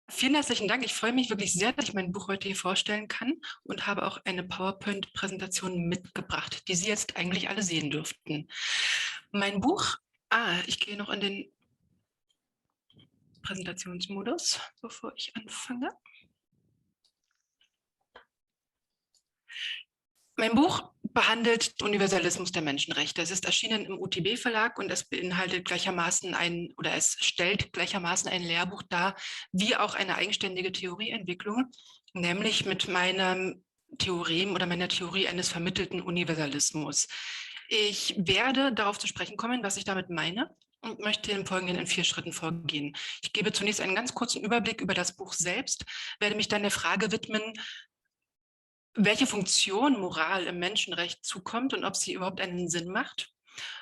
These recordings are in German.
Vielen herzlichen Dank. Ich freue mich wirklich sehr, dass ich mein Buch heute hier vorstellen kann und habe auch eine PowerPoint-Präsentation mitgebracht, die Sie jetzt eigentlich alle sehen dürften. Mein Buch, ich gehe noch in den Präsentationsmodus, bevor ich anfange. Mein Buch behandelt den Universalismus der Menschenrechte. Es ist erschienen im UTB-Verlag und es beinhaltet gleichermaßen es stellt gleichermaßen ein Lehrbuch dar, wie auch eine eigenständige Theorieentwicklung, nämlich mit meinem Theorem oder meiner Theorie eines vermittelten Universalismus. Ich werde darauf zu sprechen kommen, was ich damit meine, und möchte im Folgenden in 4 Schritten vorgehen. Ich gebe zunächst einen ganz kurzen Überblick über das Buch selbst, werde mich dann der Frage widmen, welche Funktion Moral im Menschenrecht zukommt und ob sie überhaupt einen Sinn macht.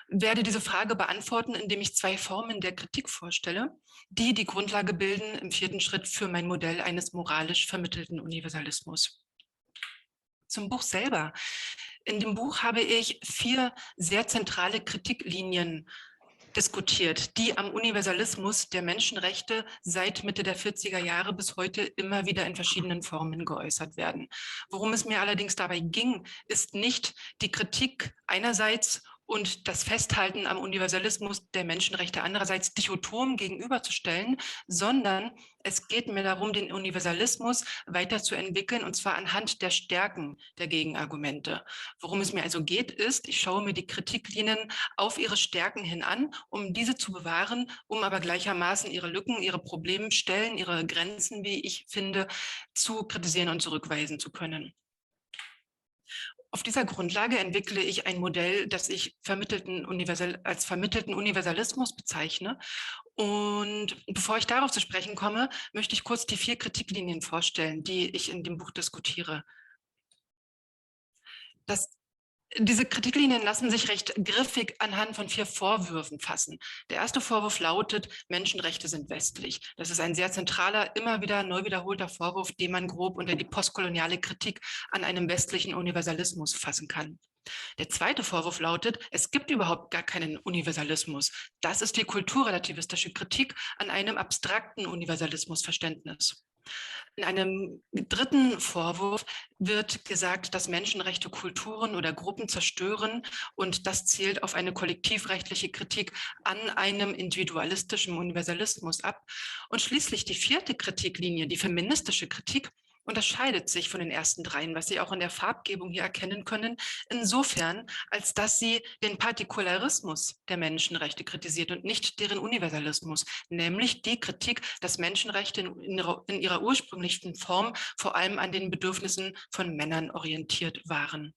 Werde diese Frage beantworten, indem ich 2 Formen der Kritik vorstelle, die die Grundlage bilden im 4. Schritt für mein Modell eines moralisch vermittelten Universalismus. Zum Buch selber. In dem Buch habe ich 4 sehr zentrale Kritiklinien diskutiert, die am Universalismus der Menschenrechte seit Mitte der 40er Jahre bis heute immer wieder in verschiedenen Formen geäußert werden. Worum es mir allerdings dabei ging, ist nicht die Kritik einerseits und das Festhalten am Universalismus der Menschenrechte andererseits dichotom gegenüberzustellen, sondern es geht mir darum, den Universalismus weiterzuentwickeln, und zwar anhand der Stärken der Gegenargumente. Worum es mir also geht, ist, ich schaue mir die Kritiklinien auf ihre Stärken hin an, um diese zu bewahren, um aber gleichermaßen ihre Lücken, ihre Problemstellen, ihre Grenzen, wie ich finde, zu kritisieren und zurückweisen zu können. Auf dieser Grundlage entwickle ich ein Modell, das ich als vermittelten Universalismus bezeichne. Und bevor ich darauf zu sprechen komme, möchte ich kurz die 4 Kritiklinien vorstellen, die ich in dem Buch diskutiere. Diese Kritiklinien lassen sich recht griffig anhand von 4 Vorwürfen fassen. Der erste Vorwurf lautet, Menschenrechte sind westlich. Das ist ein sehr zentraler, immer wieder neu wiederholter Vorwurf, den man grob unter die postkoloniale Kritik an einem westlichen Universalismus fassen kann. Der zweite Vorwurf lautet, es gibt überhaupt gar keinen Universalismus. Das ist die kulturrelativistische Kritik an einem abstrakten Universalismusverständnis. In einem dritten Vorwurf wird gesagt, dass Menschenrechte Kulturen oder Gruppen zerstören, und das zielt auf eine kollektivrechtliche Kritik an einem individualistischen Universalismus ab. Und schließlich die 4. Kritiklinie, die feministische Kritik, unterscheidet sich von den ersten 3, was Sie auch in der Farbgebung hier erkennen können, insofern, als dass sie den Partikularismus der Menschenrechte kritisiert und nicht deren Universalismus, nämlich die Kritik, dass Menschenrechte in ihrer ursprünglichsten Form vor allem an den Bedürfnissen von Männern orientiert waren.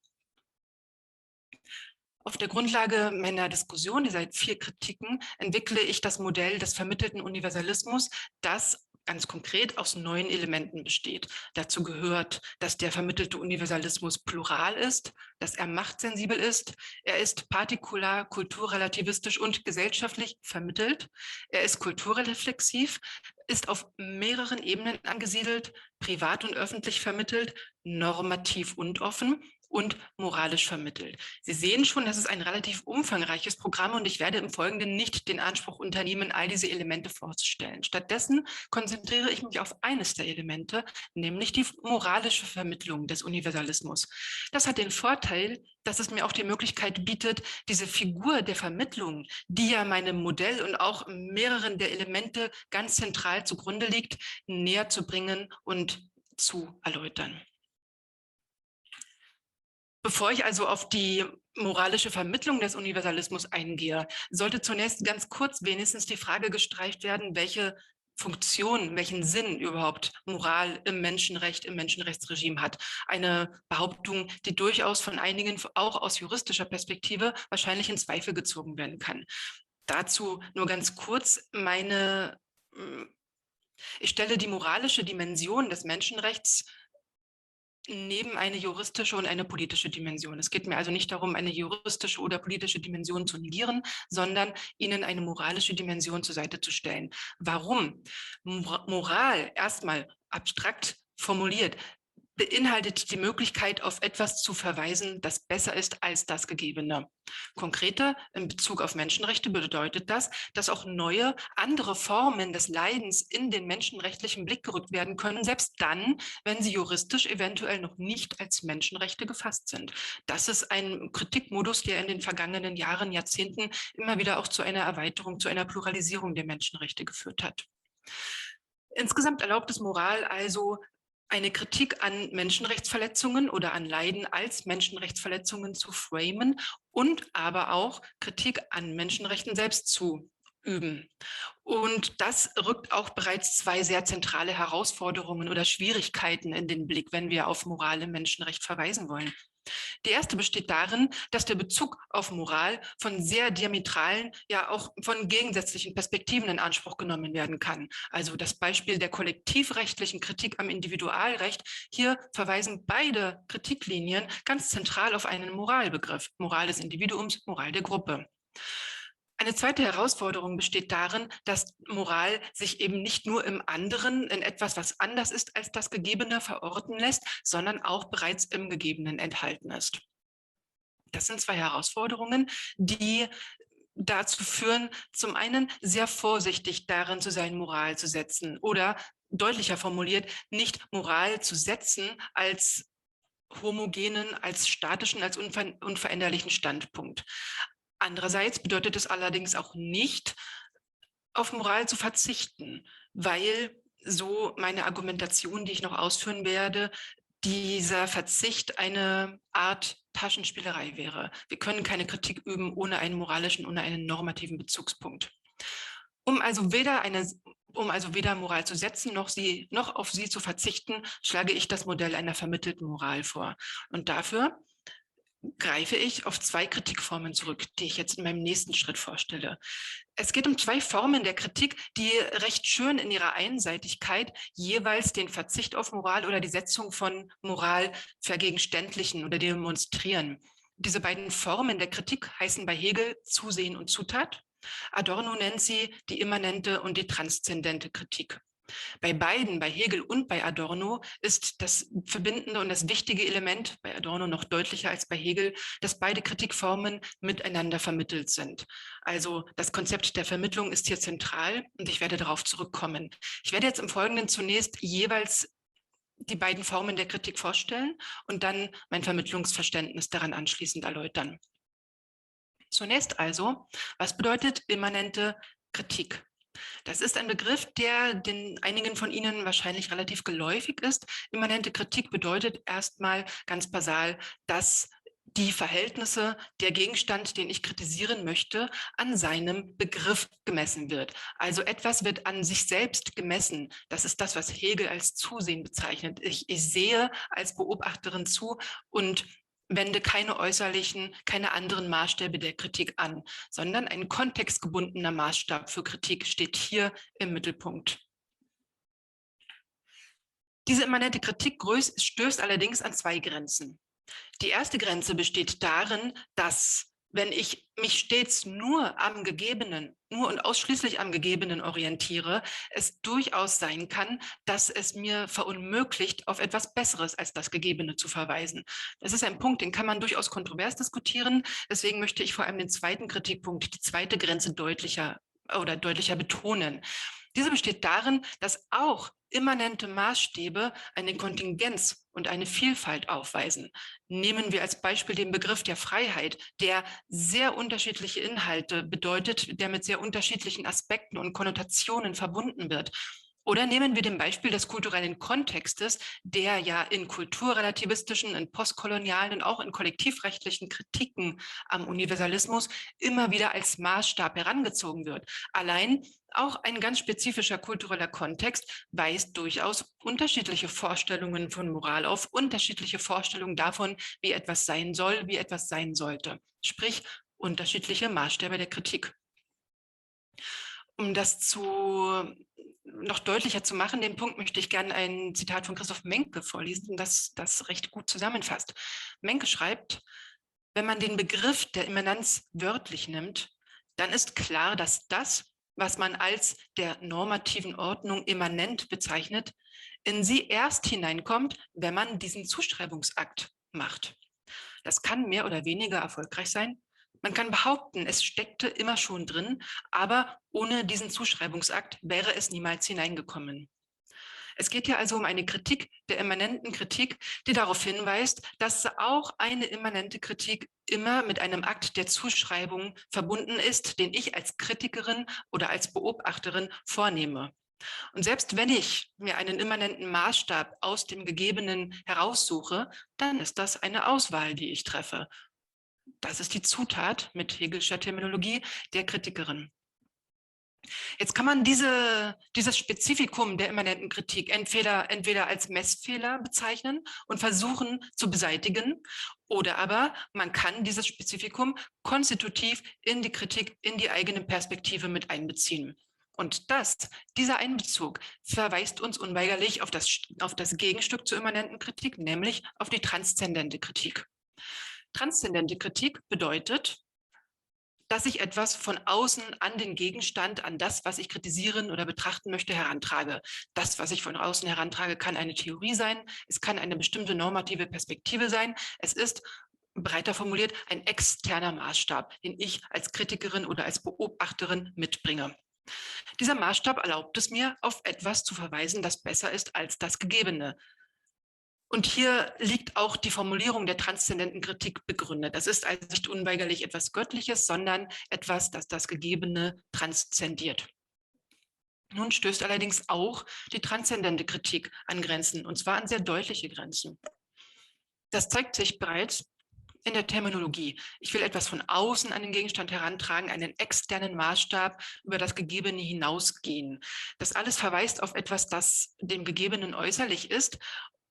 Auf der Grundlage meiner Diskussion dieser 4 Kritiken entwickle ich das Modell des vermittelten Universalismus, das ganz konkret aus 9 Elementen besteht. Dazu gehört, dass der vermittelte Universalismus plural ist, dass er machtsensibel ist, er ist partikular, kulturrelativistisch und gesellschaftlich vermittelt, er ist kulturreflexiv, ist auf mehreren Ebenen angesiedelt, privat und öffentlich vermittelt, normativ und offen und moralisch vermittelt. Sie sehen schon, das ist ein relativ umfangreiches Programm, und ich werde im Folgenden nicht den Anspruch unternehmen, all diese Elemente vorzustellen. Stattdessen konzentriere ich mich auf eines der Elemente, nämlich die moralische Vermittlung des Universalismus. Das hat den Vorteil, dass es mir auch die Möglichkeit bietet, diese Figur der Vermittlung, die ja meinem Modell und auch mehreren der Elemente ganz zentral zugrunde liegt, näher zu bringen und zu erläutern. Bevor ich also auf die moralische Vermittlung des Universalismus eingehe, sollte zunächst ganz kurz wenigstens die Frage gestreift werden, welche Funktion, welchen Sinn überhaupt Moral im Menschenrecht, im Menschenrechtsregime hat. Eine Behauptung, die durchaus von einigen auch aus juristischer Perspektive wahrscheinlich in Zweifel gezogen werden kann. Dazu nur ganz kurz ich stelle die moralische Dimension des Menschenrechts neben eine juristische und eine politische Dimension. Es geht mir also nicht darum, eine juristische oder politische Dimension zu negieren, sondern ihnen eine moralische Dimension zur Seite zu stellen. Warum? Moral, erstmal abstrakt formuliert, beinhaltet die Möglichkeit, auf etwas zu verweisen, das besser ist als das Gegebene. Konkreter in Bezug auf Menschenrechte bedeutet das, dass auch neue, andere Formen des Leidens in den menschenrechtlichen Blick gerückt werden können, selbst dann, wenn sie juristisch eventuell noch nicht als Menschenrechte gefasst sind. Das ist ein Kritikmodus, der in den vergangenen Jahren, Jahrzehnten immer wieder auch zu einer Erweiterung, zu einer Pluralisierung der Menschenrechte geführt hat. Insgesamt erlaubt es Moral also, eine Kritik an Menschenrechtsverletzungen oder an Leiden als Menschenrechtsverletzungen zu framen und aber auch Kritik an Menschenrechten selbst zu üben. Und das rückt auch bereits zwei sehr zentrale Herausforderungen oder Schwierigkeiten in den Blick, wenn wir auf Moral im Menschenrecht verweisen wollen. Die erste besteht darin, dass der Bezug auf Moral von sehr diametralen, ja auch von gegensätzlichen Perspektiven in Anspruch genommen werden kann. Also das Beispiel der kollektivrechtlichen Kritik am Individualrecht. Hier verweisen beide Kritiklinien ganz zentral auf einen Moralbegriff. Moral des Individuums, Moral der Gruppe. Eine zweite Herausforderung besteht darin, dass Moral sich eben nicht nur im anderen, in etwas, was anders ist als das Gegebene, verorten lässt, sondern auch bereits im Gegebenen enthalten ist. Das sind zwei Herausforderungen, die dazu führen, zum einen sehr vorsichtig darin zu sein, Moral zu setzen oder deutlicher formuliert, nicht Moral zu setzen als homogenen, als statischen, als unveränderlichen Standpunkt. Andererseits bedeutet es allerdings auch nicht, auf Moral zu verzichten, weil so meine Argumentation, die ich noch ausführen werde, dieser Verzicht eine Art Taschenspielerei wäre. Wir können keine Kritik üben ohne einen moralischen, ohne einen normativen Bezugspunkt. Um also weder Moral zu setzen, noch auf sie zu verzichten, schlage ich das Modell einer vermittelten Moral vor. Und dafür greife ich auf zwei Kritikformen zurück, die ich jetzt in meinem nächsten Schritt vorstelle. Es geht um zwei Formen der Kritik, die recht schön in ihrer Einseitigkeit jeweils den Verzicht auf Moral oder die Setzung von Moral vergegenständlichen oder demonstrieren. Diese beiden Formen der Kritik heißen bei Hegel Zusehen und Zutat. Adorno nennt sie die immanente und die transzendente Kritik. Bei beiden, bei Hegel und bei Adorno, ist das verbindende und das wichtige Element, bei Adorno noch deutlicher als bei Hegel, dass beide Kritikformen miteinander vermittelt sind. Also das Konzept der Vermittlung ist hier zentral und ich werde darauf zurückkommen. Ich werde jetzt im Folgenden zunächst jeweils die beiden Formen der Kritik vorstellen und dann mein Vermittlungsverständnis daran anschließend erläutern. Zunächst also, was bedeutet immanente Kritik? Das ist ein Begriff, der den einigen von Ihnen wahrscheinlich relativ geläufig ist. Immanente Kritik bedeutet erstmal ganz basal, dass die Verhältnisse, der Gegenstand, den ich kritisieren möchte, an seinem Begriff gemessen wird. Also etwas wird an sich selbst gemessen. Das ist das, was Hegel als Zusehen bezeichnet. Ich sehe als Beobachterin zu und wende keine äußerlichen, keine anderen Maßstäbe der Kritik an, sondern ein kontextgebundener Maßstab für Kritik steht hier im Mittelpunkt. Diese immanente Kritik stößt allerdings an zwei Grenzen. Die erste Grenze besteht darin, dass, wenn ich mich stets nur am Gegebenen, nur und ausschließlich am Gegebenen orientiere, es durchaus sein kann, dass es mir verunmöglicht, auf etwas Besseres als das Gegebene zu verweisen. Das ist ein Punkt, den kann man durchaus kontrovers diskutieren. Deswegen möchte ich vor allem den zweiten Kritikpunkt, die zweite Grenze deutlicher betonen. Diese besteht darin, dass auch immanente Maßstäbe eine Kontingenz und eine Vielfalt aufweisen. Nehmen wir als Beispiel den Begriff der Freiheit, der sehr unterschiedliche Inhalte bedeutet, der mit sehr unterschiedlichen Aspekten und Konnotationen verbunden wird. Oder nehmen wir den Beispiel des kulturellen Kontextes, der ja in kulturrelativistischen, in postkolonialen und auch in kollektivrechtlichen Kritiken am Universalismus immer wieder als Maßstab herangezogen wird. Allein auch ein ganz spezifischer kultureller Kontext weist durchaus unterschiedliche Vorstellungen von Moral auf, unterschiedliche Vorstellungen davon, wie etwas sein soll, wie etwas sein sollte. Sprich, unterschiedliche Maßstäbe der Kritik. Um das noch deutlicher zu machen, den Punkt möchte ich gerne ein Zitat von Christoph Menke vorlesen, das recht gut zusammenfasst. Menke schreibt, wenn man den Begriff der Immanenz wörtlich nimmt, dann ist klar, dass das, was man als der normativen Ordnung immanent bezeichnet, in sie erst hineinkommt, wenn man diesen Zuschreibungsakt macht. Das kann mehr oder weniger erfolgreich sein. Man kann behaupten, es steckte immer schon drin, aber ohne diesen Zuschreibungsakt wäre es niemals hineingekommen. Es geht hier also um eine Kritik der immanenten Kritik, die darauf hinweist, dass auch eine immanente Kritik immer mit einem Akt der Zuschreibung verbunden ist, den ich als Kritikerin oder als Beobachterin vornehme. Und selbst wenn ich mir einen immanenten Maßstab aus dem Gegebenen heraussuche, dann ist das eine Auswahl, die ich treffe. Das ist die Zutat mit Hegelscher Terminologie der Kritikerin. Jetzt kann man dieses Spezifikum der immanenten Kritik entweder als Messfehler bezeichnen und versuchen zu beseitigen, oder aber man kann dieses Spezifikum konstitutiv in die Kritik, in die eigene Perspektive mit einbeziehen. Und dieser Einbezug verweist uns unweigerlich auf das Gegenstück zur immanenten Kritik, nämlich auf die transzendente Kritik. Transzendente Kritik bedeutet, dass ich etwas von außen an den Gegenstand, an das, was ich kritisieren oder betrachten möchte, herantrage. Das, was ich von außen herantrage, kann eine Theorie sein, es kann eine bestimmte normative Perspektive sein, es ist, breiter formuliert, ein externer Maßstab, den ich als Kritikerin oder als Beobachterin mitbringe. Dieser Maßstab erlaubt es mir, auf etwas zu verweisen, das besser ist als das Gegebene. Und hier liegt auch die Formulierung der transzendenten Kritik begründet. Das ist also nicht unweigerlich etwas Göttliches, sondern etwas, das das Gegebene transzendiert. Nun stößt allerdings auch die transzendente Kritik an Grenzen, und zwar an sehr deutliche Grenzen. Das zeigt sich bereits in der Terminologie. Ich will etwas von außen an den Gegenstand herantragen, einen externen Maßstab über das Gegebene hinausgehen. Das alles verweist auf etwas, das dem Gegebenen äußerlich ist.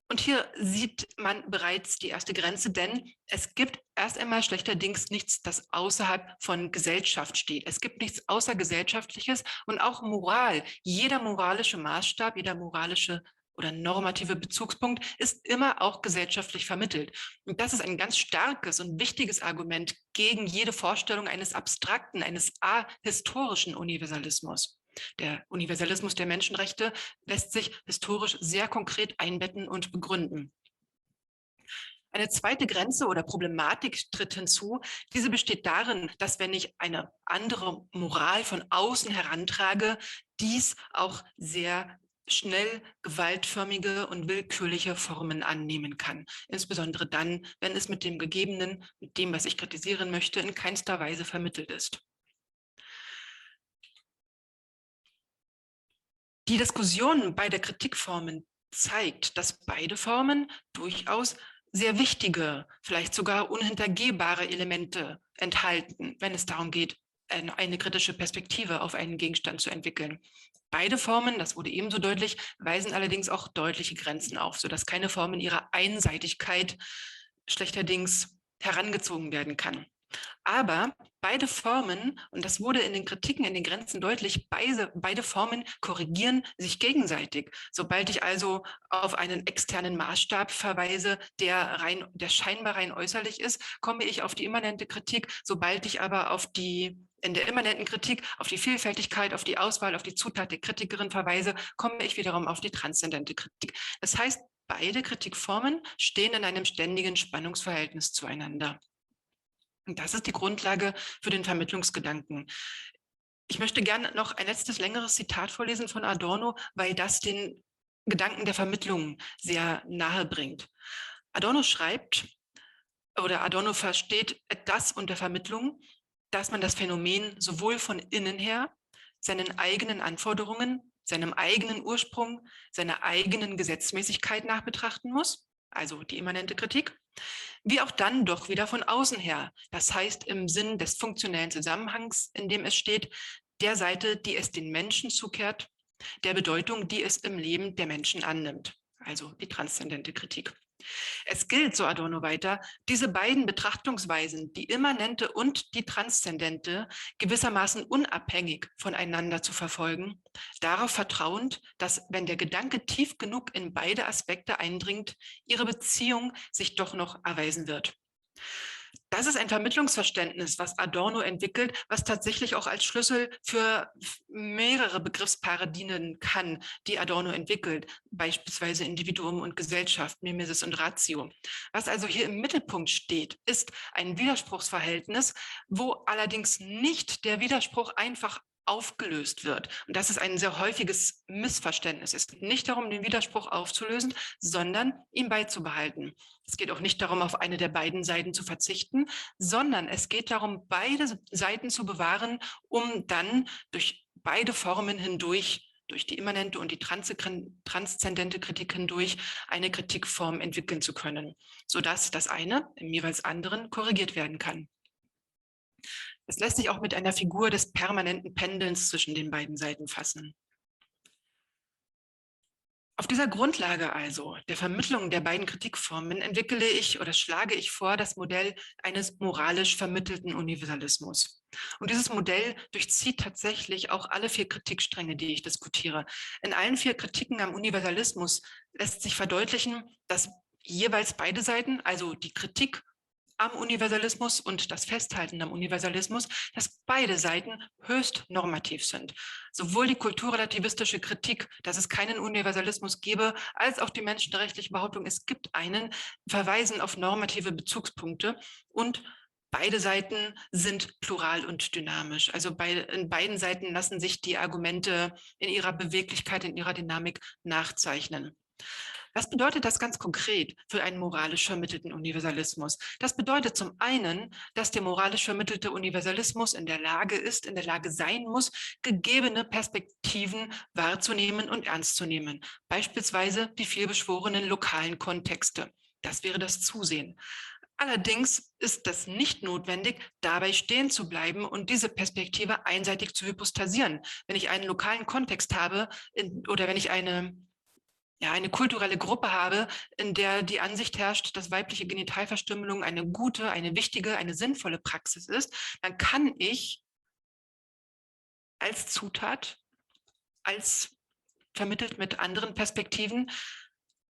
Und hier sieht man bereits die erste Grenze, denn es gibt erst einmal schlechterdings nichts, das außerhalb von Gesellschaft steht. Es gibt nichts Außergesellschaftliches und auch Moral. Jeder moralische Maßstab, jeder moralische oder normative Bezugspunkt ist immer auch gesellschaftlich vermittelt. Und das ist ein ganz starkes und wichtiges Argument gegen jede Vorstellung eines abstrakten, eines ahistorischen Universalismus. Der Universalismus der Menschenrechte lässt sich historisch sehr konkret einbetten und begründen. Eine zweite Grenze oder Problematik tritt hinzu. Diese besteht darin, dass wenn ich eine andere Moral von außen herantrage, dies auch sehr schnell gewaltförmige und willkürliche Formen annehmen kann. Insbesondere dann, wenn es mit dem Gegebenen, mit dem, was ich kritisieren möchte, in keinster Weise vermittelt ist. Die Diskussion beider Kritikformen zeigt, dass beide Formen durchaus sehr wichtige, vielleicht sogar unhintergehbare Elemente enthalten, wenn es darum geht, eine kritische Perspektive auf einen Gegenstand zu entwickeln. Beide Formen, das wurde ebenso deutlich, weisen allerdings auch deutliche Grenzen auf, sodass keine Form in ihrer Einseitigkeit schlechterdings herangezogen werden kann. Aber beide Formen, und das wurde in den Kritiken, in den Grenzen deutlich, beide Formen korrigieren sich gegenseitig. Sobald ich also auf einen externen Maßstab verweise, der scheinbar rein äußerlich ist, komme ich auf die immanente Kritik. Sobald ich aber in der immanenten Kritik auf die Vielfältigkeit, auf die Auswahl, auf die Zutat der Kritikerin verweise, komme ich wiederum auf die transzendente Kritik. Das heißt, beide Kritikformen stehen in einem ständigen Spannungsverhältnis zueinander. Und das ist die Grundlage für den Vermittlungsgedanken. Ich möchte gerne noch ein letztes längeres Zitat vorlesen von Adorno, weil das den Gedanken der Vermittlung sehr nahe bringt. Adorno schreibt, oder Adorno versteht das unter Vermittlung, dass man das Phänomen sowohl von innen her, seinen eigenen Anforderungen, seinem eigenen Ursprung, seiner eigenen Gesetzmäßigkeit nach betrachten muss, also die immanente Kritik, wie auch dann doch wieder von außen her. Das heißt im Sinn des funktionellen Zusammenhangs, in dem es steht, der Seite, die es den Menschen zukehrt, der Bedeutung, die es im Leben der Menschen annimmt. Also die transzendente Kritik. Es gilt, so Adorno weiter, diese beiden Betrachtungsweisen, die immanente und die transzendente, gewissermaßen unabhängig voneinander zu verfolgen, darauf vertrauend, dass, wenn der Gedanke tief genug in beide Aspekte eindringt, ihre Beziehung sich doch noch erweisen wird. Das ist ein Vermittlungsverständnis, was Adorno entwickelt, was tatsächlich auch als Schlüssel für mehrere Begriffspaare dienen kann, die Adorno entwickelt, beispielsweise Individuum und Gesellschaft, Mimesis und Ratio. Was also hier im Mittelpunkt steht, ist ein Widerspruchsverhältnis, wo allerdings nicht der Widerspruch einfach aufgelöst wird. Und das ist ein sehr häufiges Missverständnis. Es geht nicht darum, den Widerspruch aufzulösen, sondern ihn beizubehalten. Es geht auch nicht darum, auf eine der beiden Seiten zu verzichten, sondern es geht darum, beide Seiten zu bewahren, um dann durch beide Formen hindurch, durch die immanente und die transzendente Kritik hindurch, eine Kritikform entwickeln zu können, sodass das eine im jeweils anderen korrigiert werden kann. Es lässt sich auch mit einer Figur des permanenten Pendelns zwischen den beiden Seiten fassen. Auf dieser Grundlage also der Vermittlung der beiden Kritikformen entwickle ich oder schlage ich vor das Modell eines moralisch vermittelten Universalismus. Und dieses Modell durchzieht tatsächlich auch alle 4 Kritikstränge, die ich diskutiere. In allen 4 Kritiken am Universalismus lässt sich verdeutlichen, dass jeweils beide Seiten, also die Kritik am Universalismus und das Festhalten am Universalismus, dass beide Seiten höchst normativ sind. Sowohl die kulturrelativistische Kritik, dass es keinen Universalismus gebe, als auch die menschenrechtliche Behauptung, es gibt einen, verweisen auf normative Bezugspunkte und beide Seiten sind plural und dynamisch. Also in beiden Seiten lassen sich die Argumente in ihrer Beweglichkeit, in ihrer Dynamik nachzeichnen. Was bedeutet das ganz konkret für einen moralisch vermittelten Universalismus? Das bedeutet zum einen, dass der moralisch vermittelte Universalismus in der Lage ist, in der Lage sein muss, gegebene Perspektiven wahrzunehmen und ernst zu nehmen. Beispielsweise die vielbeschworenen lokalen Kontexte. Das wäre das Zusehen. Allerdings ist das nicht notwendig, dabei stehen zu bleiben und diese Perspektive einseitig zu hypostasieren. Wenn ich einen lokalen Kontext habe oder wenn ich eine kulturelle Gruppe habe, in der die Ansicht herrscht, dass weibliche Genitalverstümmelung eine gute, eine wichtige, eine sinnvolle Praxis ist, dann kann ich als Zutat, als vermittelt mit anderen Perspektiven,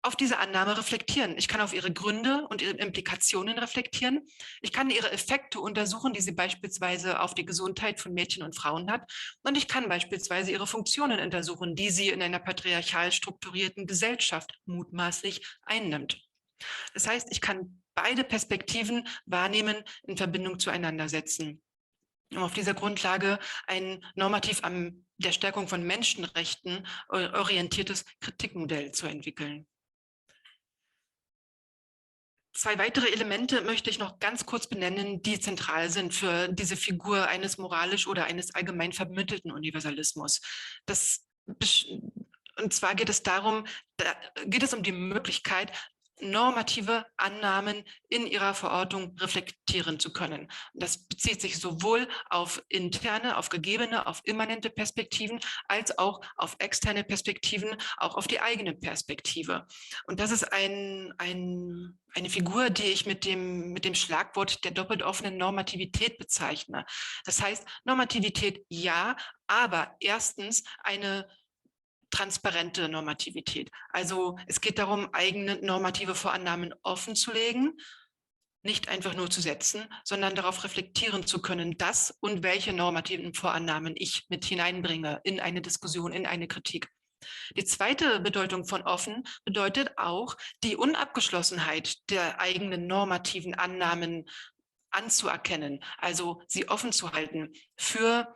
auf diese Annahme reflektieren. Ich kann auf ihre Gründe und ihre Implikationen reflektieren. Ich kann ihre Effekte untersuchen, die sie beispielsweise auf die Gesundheit von Mädchen und Frauen hat. Und ich kann beispielsweise ihre Funktionen untersuchen, die sie in einer patriarchal strukturierten Gesellschaft mutmaßlich einnimmt. Das heißt, ich kann beide Perspektiven wahrnehmen, in Verbindung zueinander setzen, um auf dieser Grundlage ein normativ an der Stärkung von Menschenrechten orientiertes Kritikmodell zu entwickeln. 2 weitere Elemente möchte ich noch ganz kurz benennen, die zentral sind für diese Figur eines moralisch oder eines allgemein vermittelten Universalismus. Und zwar geht es um die Möglichkeit, normative Annahmen in ihrer Verortung reflektieren zu können. Das bezieht sich sowohl auf interne, auf gegebene, auf immanente Perspektiven, als auch auf externe Perspektiven, auch auf die eigene Perspektive. Und das ist eine Figur, die ich mit dem Schlagwort der doppelt offenen Normativität bezeichne. Das heißt, Normativität ja, aber erstens eine transparente Normativität. Also es geht darum, eigene normative Vorannahmen offenzulegen, nicht einfach nur zu setzen, sondern darauf reflektieren zu können, dass und welche normativen Vorannahmen ich mit hineinbringe in eine Diskussion, in eine Kritik. Die zweite Bedeutung von offen bedeutet auch die Unabgeschlossenheit der eigenen normativen Annahmen anzuerkennen, also sie offen zu halten für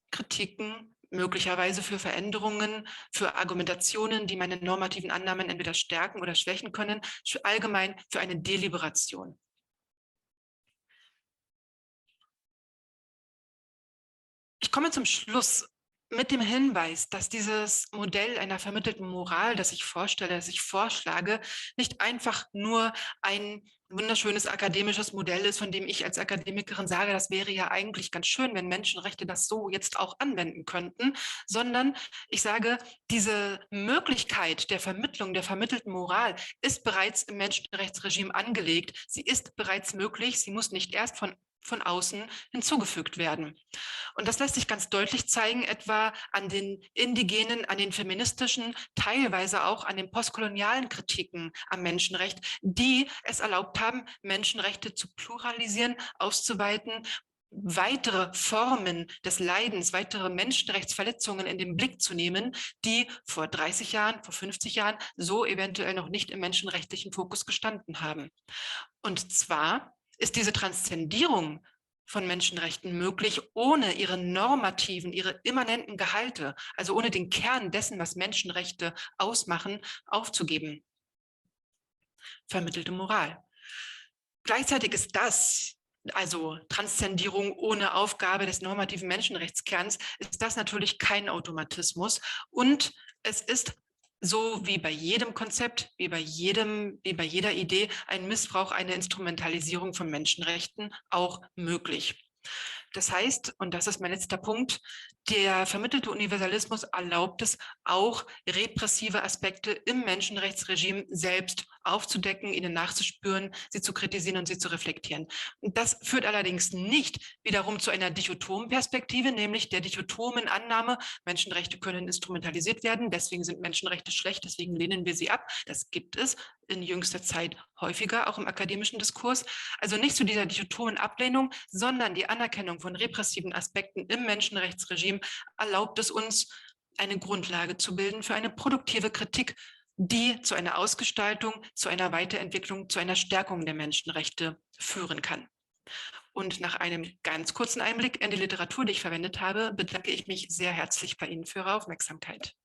Kritiken, möglicherweise für Veränderungen, für Argumentationen, die meine normativen Annahmen entweder stärken oder schwächen können, allgemein für eine Deliberation. Ich komme zum Schluss mit dem Hinweis, dass dieses Modell einer vermittelten Moral, das ich vorstelle, das ich vorschlage, nicht einfach nur ein wunderschönes akademisches Modell ist, von dem ich als Akademikerin sage, das wäre ja eigentlich ganz schön, wenn Menschenrechte das so jetzt auch anwenden könnten, sondern ich sage, diese Möglichkeit der Vermittlung, der vermittelten Moral ist bereits im Menschenrechtsregime angelegt. Sie ist bereits möglich. Sie muss nicht erst von von außen hinzugefügt werden. Und das lässt sich ganz deutlich zeigen, etwa an den indigenen, an den feministischen, teilweise auch an den postkolonialen Kritiken am Menschenrecht, die es erlaubt haben, Menschenrechte zu pluralisieren, auszuweiten, weitere Formen des Leidens, weitere Menschenrechtsverletzungen in den Blick zu nehmen, die vor 30 Jahren, vor 50 Jahren so eventuell noch nicht im menschenrechtlichen Fokus gestanden haben. Und zwar ist diese Transzendierung von Menschenrechten möglich, ohne ihre normativen, ihre immanenten Gehalte, also ohne den Kern dessen, was Menschenrechte ausmachen, aufzugeben. Vermittelte Moral. Gleichzeitig ist das, also Transzendierung ohne Aufgabe des normativen Menschenrechtskerns, ist das natürlich kein Automatismus. Und es ist so wie bei jedem Konzept, wie bei jeder Idee, ein Missbrauch, eine Instrumentalisierung von Menschenrechten auch möglich. Das heißt, und das ist mein letzter Punkt, der vermittelte Universalismus erlaubt es auch, repressive Aspekte im Menschenrechtsregime selbst aufzudecken, ihnen nachzuspüren, sie zu kritisieren und sie zu reflektieren. Und das führt allerdings nicht wiederum zu einer dichotomen Perspektive, nämlich der dichotomen Annahme, Menschenrechte können instrumentalisiert werden, deswegen sind Menschenrechte schlecht, deswegen lehnen wir sie ab. Das gibt es in jüngster Zeit häufiger, auch im akademischen Diskurs. Also nicht zu dieser dichotomen Ablehnung, sondern die Anerkennung von repressiven Aspekten im Menschenrechtsregime erlaubt es uns, eine Grundlage zu bilden für eine produktive Kritik, die zu einer Ausgestaltung, zu einer Weiterentwicklung, zu einer Stärkung der Menschenrechte führen kann. Und nach einem ganz kurzen Einblick in die Literatur, die ich verwendet habe, bedanke ich mich sehr herzlich bei Ihnen für Ihre Aufmerksamkeit.